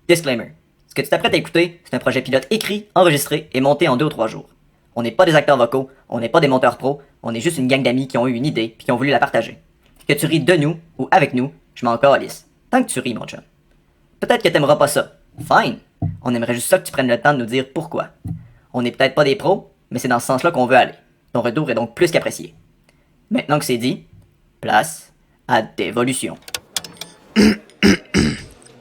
Disclaimer. Ce que tu t'apprêtes à écouter, c'est un projet pilote écrit, enregistré et monté en 2 ou 3 jours. On n'est pas des acteurs vocaux, on n'est pas des monteurs pros, on est juste une gang d'amis qui ont eu une idée puis qui ont voulu la partager. Que tu ris de nous ou avec nous, je m'en calisse. Tant que tu ris, mon chum. Peut-être que t'aimeras pas ça. Fine. On aimerait juste ça que tu prennes le temps de nous dire pourquoi. On n'est peut-être pas des pros, mais c'est dans ce sens-là qu'on veut aller. Ton retour est donc plus qu'apprécié. Maintenant que c'est dit, place à Dévolution.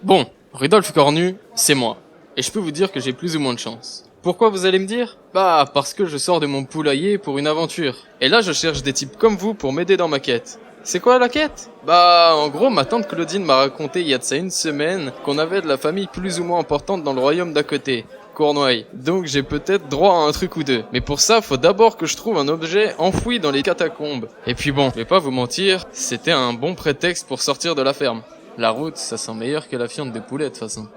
Bon, Rudolf Cornu, c'est moi. Et je peux vous dire que j'ai plus ou moins de chance. Pourquoi vous allez me dire? Bah, parce que je sors de mon poulailler pour une aventure. Et là, je cherche des types comme vous pour m'aider dans ma quête. C'est quoi la quête? Bah, en gros, ma tante Claudine m'a raconté il y a de ça une semaine qu'on avait de la famille plus ou moins importante dans le royaume d'à côté, Cornouailles. Donc j'ai peut-être droit à un truc ou deux. Mais pour ça, faut d'abord que je trouve un objet enfoui dans les catacombes. Et puis bon, je vais pas vous mentir, c'était un bon prétexte pour sortir de la ferme. La route, ça sent meilleur que la fiente de poulet de toute façon.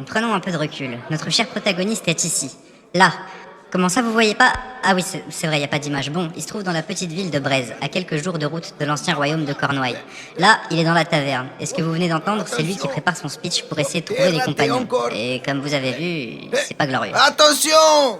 Prenons un peu de recul. Notre cher protagoniste est ici. Là. Comment ça, vous voyez pas? Ah oui, c'est vrai, y a pas d'image. Bon, il se trouve dans la petite ville de Braise, à quelques jours de route de l'ancien royaume de Cornouailles. Là, il est dans la taverne. Et ce que vous venez d'entendre, c'est lui qui prépare son speech pour essayer de trouver des compagnons. Et comme vous avez vu, c'est pas glorieux. Attention!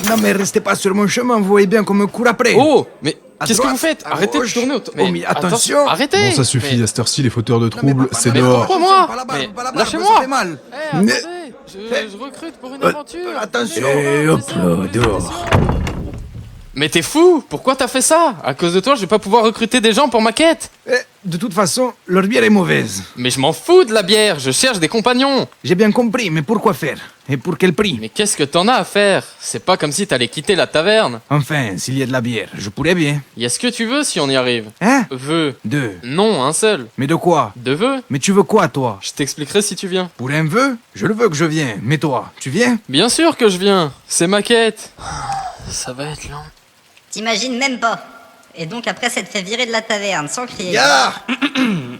Non mais restez pas sur mon chemin, vous voyez bien qu'on me court après. Oh, mais À qu'est-ce que droite, vous faites? à Arrêtez de gauche. tourner autour. Oh, mais attention. Arrêtez! Bon, ça suffit, Mais- à cette heure-ci, les fauteurs de troubles, c'est mais dehors. pourquoi moi? Pas là-bas, Mais pas là-bas, lâchez-moi. ça fait mal. Eh, Mais- attendez, je recrute pour une aventure. attention. Et hop là, dehors. Mais t'es fou! Pourquoi t'as fait ça? À cause de toi, je vais pas pouvoir recruter des gens pour ma quête! Eh, de toute façon, leur bière est mauvaise. Mais je m'en fous de la bière, je cherche des compagnons! J'ai bien compris, mais pourquoi faire? Et pour quel prix? Mais qu'est-ce que t'en as à faire? C'est pas comme si t'allais quitter la taverne. Enfin, s'il y a de la bière, je pourrais bien. Y a ce que tu veux si on y arrive. Hein? Veux. Deux. Non, un seul. Mais de quoi? Deux vœux. Mais tu veux quoi, toi? Je t'expliquerai si tu viens. Pour un vœu? Je le veux que je viens. Mais toi, tu viens? Bien sûr que je viens. C'est ma quête. Ça va être long. T'imagines même pas. Et donc après s'être fait virer de la taverne sans crier, Ya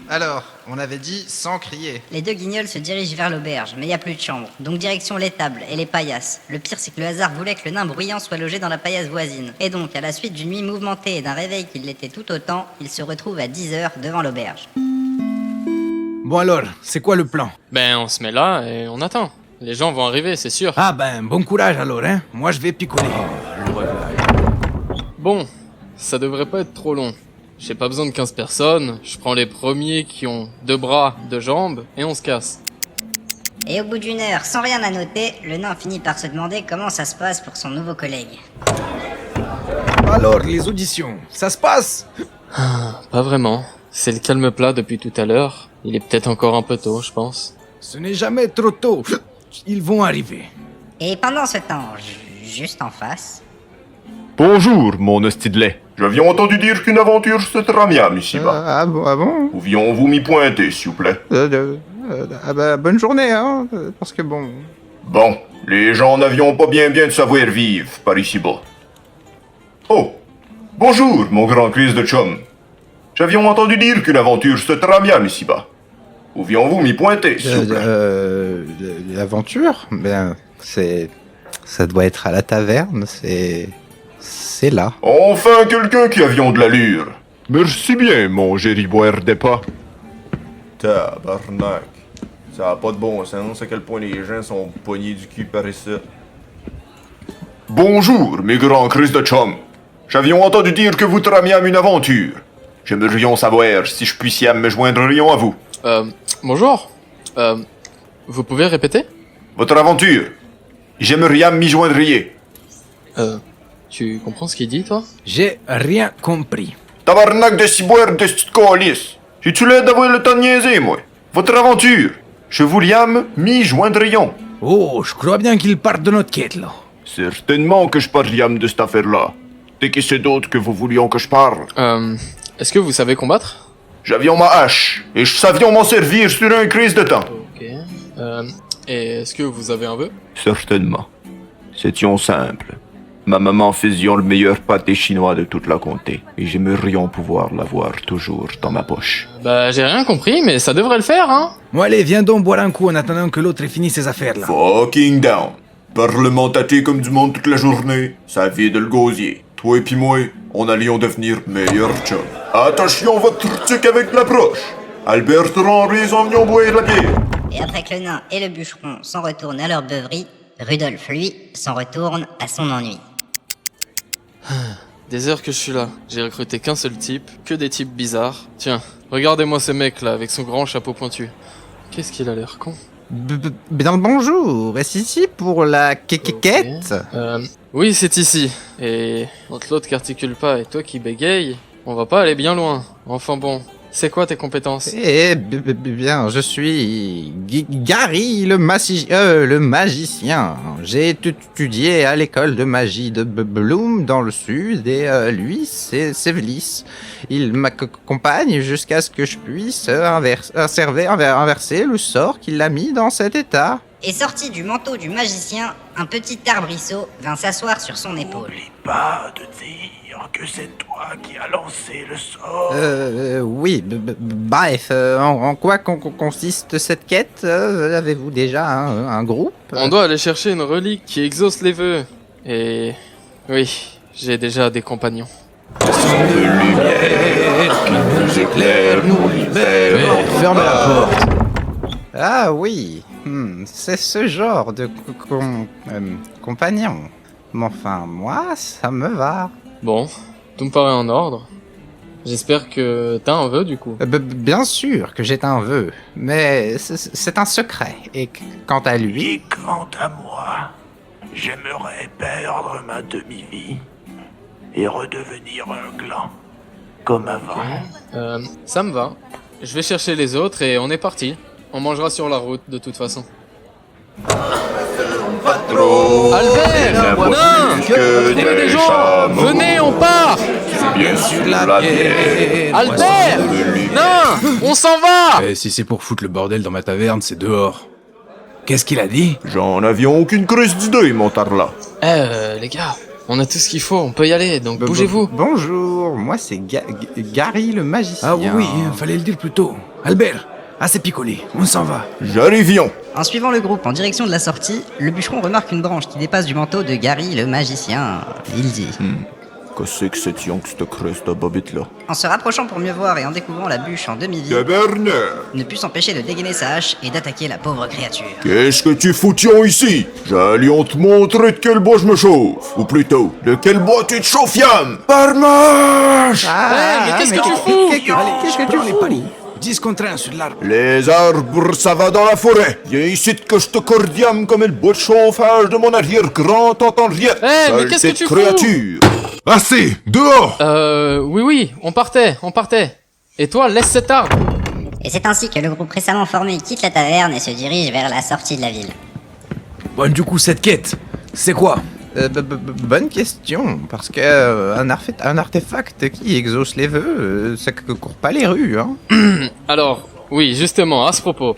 Alors, on avait dit sans crier. les deux guignols se dirigent vers l'auberge, mais y a plus de chambre. Donc direction les tables et les paillasses. Le pire c'est que le hasard voulait que le nain bruyant soit logé dans la paillasse voisine. Et donc, à la suite d'une nuit mouvementée et d'un réveil qui l'était tout autant, il se retrouve à 10h devant l'auberge. Bon alors, c'est quoi le plan? Ben, on se met là et on attend. Les gens vont arriver, c'est sûr. Ah ben, bon courage alors, hein. Moi, je vais picoler. Bon, ça devrait pas être trop long. J'ai pas besoin de 15 personnes, je prends les premiers qui ont 2 bras, 2 jambes, et on se casse. Et au bout d'une heure, sans rien à noter, le nain finit par se demander comment ça se passe pour son nouveau collègue. Alors, les auditions, ça se passe? Pas vraiment. C'est le calme plat depuis tout à l'heure. Il est peut-être encore un peu tôt, je pense. Ce n'est jamais trop tôt. Ils vont arriver. Et pendant ce temps, juste en face... Bonjour, mon hostie de lait. J'avions entendu dire qu'une aventure se tramiam ici-bas. Ah bon? Pouvions-vous m'y pointer, s'il vous plaît? Bonne journée, hein, parce que bon... Bon, les gens n'avions pas bien de savoir-vivre par ici-bas. Oh, bonjour, mon grand Chris de chum. J'avions entendu dire qu'une aventure se tramiam ici-bas. Pouvions-vous m'y pointer, s'il vous plaît? L'aventure? Ben, c'est... Ça doit être à la taverne, c'est là. Enfin, quelqu'un qui avions de l'allure. Merci bien, mon gériboire des pas. Tabarnak. Ça a pas de bon sens à quel point les gens sont pognés du cul par ici. Bonjour, mes grands Chris de chum. J'avions entendu dire que vous tramiam une aventure. J'aimerions savoir si je puissiez me joindrions à vous. Bonjour. Vous pouvez répéter? Votre aventure. J'aimerais m'y joindriez. Tu comprends ce qu'il dit, toi? J'ai rien compris. Tabarnak de ciboire de cette calice. J'ai-tu l'air d'avoir le temps de niaiser, moi? Votre aventure. Je voulais m'y joindrions. Oh, je crois bien qu'ils partent de notre quête, là. Certainement que je parliam de cette affaire-là. De qui c'est d'autre que vous voulions que je parle? Est-ce que vous savez combattre? J'avions ma hache, et je savions m'en servir sur un crise de temps. Ok. Et est-ce que vous avez un vœu? Certainement. C'était simple. Ma maman faisait le meilleur pâté chinois de toute la comté, et j'aimerais pouvoir l'avoir toujours dans ma poche. Bah, j'ai rien compris, mais ça devrait le faire, hein? Bon, allez, viens donc boire un coup en attendant que l'autre ait fini ses affaires, là. Fucking down. Parlementater comme du monde toute la journée, ça vide le gosier. Toi et puis moi, on allions devenir meilleurs chums. Attention votre truc avec l'approche. Albert Henry s'en vient boire la bière. Et après que le nain et le bûcheron s'en retournent à leur beuverie, Rudolf, lui, s'en retourne à son ennui. Des heures que je suis là, j'ai recruté qu'un seul type, que des types bizarres. Tiens, regardez-moi ce mec là avec son grand chapeau pointu. Qu'est-ce qu'il a l'air con. Bien le bonjour, est-ce ici pour la quête? Oui, c'est ici. Et entre l'autre qui articule pas et toi qui bégaye, on va pas aller bien loin. Enfin bon, c'est quoi tes compétences? Eh bien, je suis Gary le magicien. J'ai étudié à l'école de magie de Bloom dans le sud et lui, c'est Sévlis. Il m'accompagne jusqu'à ce que je puisse inverser le sort qui l'a mis dans cet état. Et sorti du manteau du magicien, un petit arbrisseau vint s'asseoir sur son épaule. N'oublie pas de dire que c'est toi qui as lancé le sort. Oui, bref, en quoi consiste cette quête? Avez-vous déjà un groupe? On doit aller chercher une relique qui exauce les vœux. Et oui, j'ai déjà des compagnons. Ferme la porte. Ah oui, c'est ce genre de compagnon. Mais enfin, moi, ça me va. Bon, tout me paraît en ordre. J'espère que t'as un vœu du coup. Bien sûr que j'ai un vœu, mais c'est un secret. Et quant à lui... Et quant à moi, j'aimerais perdre ma demi-vie et redevenir un gland, comme avant. Ça me va. Je vais chercher les autres et on est parti. On mangera sur la route de toute façon. Albert! Non! Il y a des gens! Venez, on part! Bien sûr la bière. Albert! Non! On s'en va! Eh, si c'est pour foutre le bordel dans ma taverne, c'est dehors. Qu'est-ce qu'il a dit? J'en avions aucune crise d'idée, mon tarlat. Les gars, on a tout ce qu'il faut, on peut y aller, donc bougez-vous. Bonjour, moi c'est Gary le magicien. Ah oui, fallait le dire plus tôt. Albert, assez picolé, on s'en va. J'arrivions. En suivant le groupe en direction de la sortie, le bûcheron remarque une branche qui dépasse du manteau de Gary le magicien. Il dit Qu'est-ce que c'est que cette creste de bobite là? En se rapprochant pour mieux voir et en découvrant la bûche en demi-vie, Tabernacle! ne put s'empêcher de dégainer sa hache et d'attaquer la pauvre créature. Qu'est-ce que tu foutions ici? J'allions te montrer de quel bois je me chauffe. Ou plutôt, de quel bois tu te chauffes, Parmache! Mais qu'est-ce que tu fous? Qu'est-ce que tu fais, Paris 10 contre 1 sur l'arbre. Les arbres, ça va dans la forêt. Viens ici que je te cordiame comme le bois de chauffage de mon arrière-grand tante Henriette. Mais qu'est-ce que tu fous? Créature! Assez! Dehors! Oui, on partait. Et toi, laisse cet arbre. Et c'est ainsi que le groupe récemment formé quitte la taverne et se dirige vers la sortie de la ville. Bon, du coup, cette quête, c'est quoi? Bonne question, parce que un artefact qui exauce les vœux, ça court pas les rues, hein. Alors, oui, justement, à ce propos,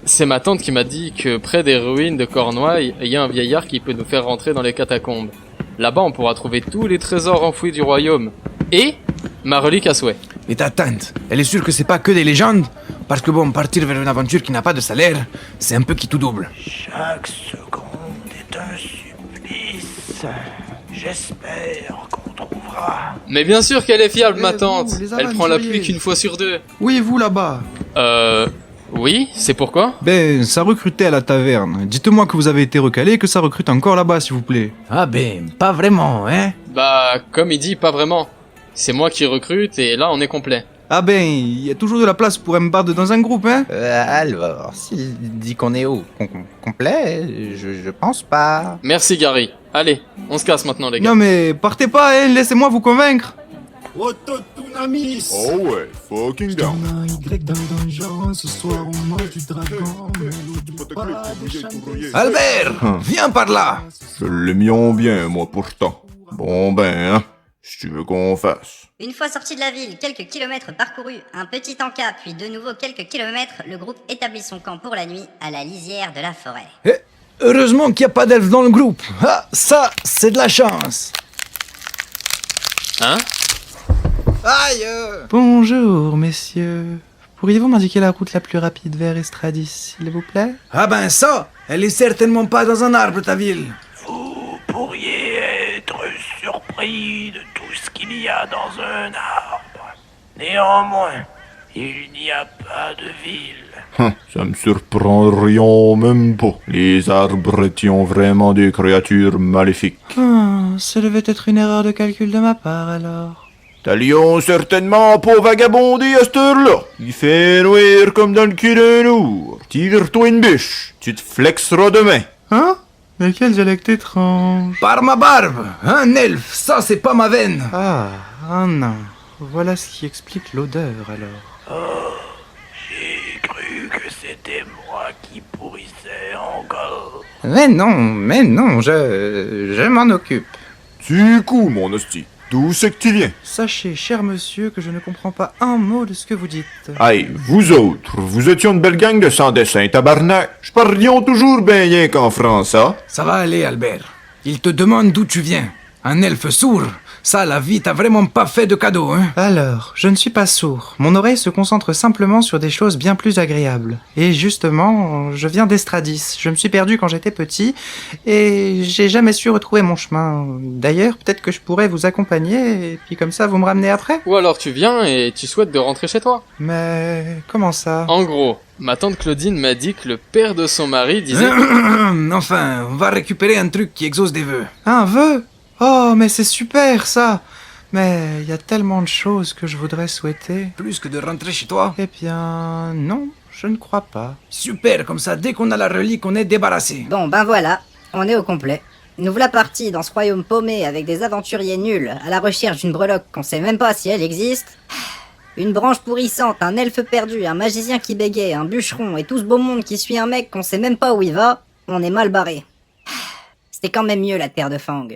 c'est ma tante qui m'a dit que près des ruines de Cornouailles, il y a un vieillard qui peut nous faire rentrer dans les catacombes. Là-bas, on pourra trouver tous les trésors enfouis du royaume. Et ma relique à souhait. Et ta tante, elle est sûre que c'est pas que des légendes? Parce que bon, partir vers une aventure qui n'a pas de salaire, c'est un peu qui tout double. Chaque seconde est un supplice. J'espère qu'on trouvera. Mais bien sûr qu'elle est fiable, ma tante. vous, les Elle prend la aventuriers. pluie qu'une fois sur deux. Oui, vous là-bas. Oui, c'est pourquoi? Ben, ça recrutait à la taverne. Dites-moi que vous avez été recalé et que ça recrute encore là-bas, s'il vous plaît. Ah ben, pas vraiment, hein? Bah, comme il dit, pas vraiment. C'est moi qui recrute et là, on est complet. Ah ben, il y a toujours de la place pour un barde dans un groupe, hein? Alors, s'il dit qu'on est au complet, je pense pas. Merci, Gary. Allez, on se casse maintenant, les gars. Non mais, partez pas, hein, laissez-moi vous convaincre. Oh ouais, fucking down. Albert, viens par là. Je l'aimions bien, moi, pourtant. Bon ben, hein, si tu veux qu'on fasse. Une fois sorti de la ville, quelques kilomètres parcourus, un petit encas, puis de nouveau quelques kilomètres, le groupe établit son camp pour la nuit à la lisière de la forêt. Eh, heureusement qu'il n'y a pas d'elfe dans le groupe. Ah, ça, c'est de la chance. Hein? Aïe! Bonjour, messieurs. Pourriez-vous m'indiquer la route la plus rapide vers Estradis, s'il vous plaît? Ah ben ça, elle est certainement pas dans un arbre, ta ville. Vous pourriez être surpris de tout ce qu'il y a dans un arbre. Néanmoins, il n'y a pas de ville. Ça me surprendrait même pas. Les arbres étaient vraiment des créatures maléfiques. Ce devait être une erreur de calcul de ma part alors. T'allions certainement pas vagabonder à cette heure-là. Il fait noir comme dans le cul d'un ours. Tire-toi une bûche. Tu te flexeras demain. Hein? Mais quel dialecte étrange. Par ma barbe, un elfe, ça c'est pas ma veine. Ah, un nain. Voilà ce qui explique l'odeur alors. J'ai cru que c'était moi qui pourrissais encore. Mais non, je m'en occupe. Du coup, mon hostie, d'où c'est que tu viens? Sachez, cher monsieur, que je ne comprends pas un mot de ce que vous dites. Hey, vous autres, vous étiez une belle gang de sans-dessin, tabarnak. Je parlions toujours bien rien qu'en France, hein? Ça va aller, Albert. Il te demande d'où tu viens. Un elfe sourd. Ça, la vie t'a vraiment pas fait de cadeau, hein? Alors, je ne suis pas sourd. Mon oreille se concentre simplement sur des choses bien plus agréables. Et justement, je viens d'Estradis. Je me suis perdu quand j'étais petit et j'ai jamais su retrouver mon chemin. D'ailleurs, peut-être que je pourrais vous accompagner et puis comme ça vous me ramenez après. Ou alors tu viens et tu souhaites de rentrer chez toi. Mais comment ça? En gros, ma tante Claudine m'a dit que le père de son mari disait... Enfin, on va récupérer un truc qui exauce des vœux. Un vœu? Oh, mais c'est super ça! Mais il y a tellement de choses que je voudrais souhaiter. Plus que de rentrer chez toi. Eh bien, non, je ne crois pas. Super, comme ça, dès qu'on a la relique, on est débarrassé. Bon, ben voilà, on est au complet. Nous voilà partis dans ce royaume paumé avec des aventuriers nuls, à la recherche d'une breloque qu'on sait même pas si elle existe. Une branche pourrissante, un elfe perdu, un magicien qui bégaye, un bûcheron et tout ce beau monde qui suit un mec qu'on sait même pas où il va. On est mal barré. C'était quand même mieux la terre de Fang.